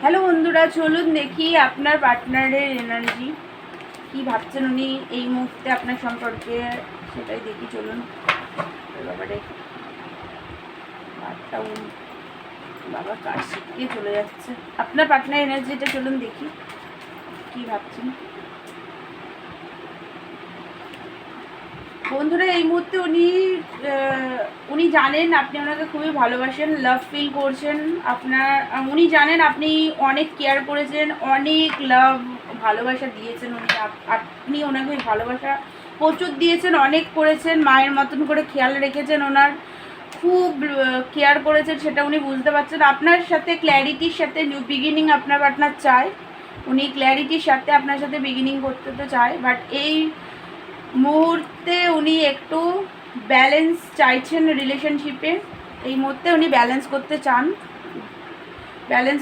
Hello বন্ধুরা, চলুন দেখি আপনার পার্টনারের এনার্জি কি ভাবছেন উনি এই মুহূর্তে আপনার সম্পর্কে, সেটাই দেখি। চলুন। বাবারে, বাবা কার শিখিয়ে চলে যাচ্ছে আপনার পার্টনার এনার্জিটা। চলুন দেখি কি ভাবছেন বন্ধুরা। এই মুহূর্তে উনি জানেন আপনি ওনাকে খুবই ভালোবাসেন, লাভ ফিল করছেন। উনি জানেন আপনি অনেক কেয়ার করেছেন, অনেক লাভ ভালোবাসা দিয়েছেন। আপনি ওনাকে ভালোবাসা প্রচুর দিয়েছেন, অনেক করেছেন, মায়ের মতন করে খেয়াল রেখেছেন, ওনার খুব কেয়ার করেছেন, সেটা উনি বুঝতে পারছেন। আপনার সাথে ক্ল্যারিটির সাথে নিউ বিগিনিং আপনার পার্টনার চায়। উনি ক্ল্যারিটির সাথে আপনার সাথে বিগিনিং করতে তো চায়, বাট এই মুহূর্তে উনি একটু ব্যালেন্স চাইছেন রিলেশনশিপে। এই মুহূর্তে উনি ব্যালেন্স করতে চান, ব্যালেন্স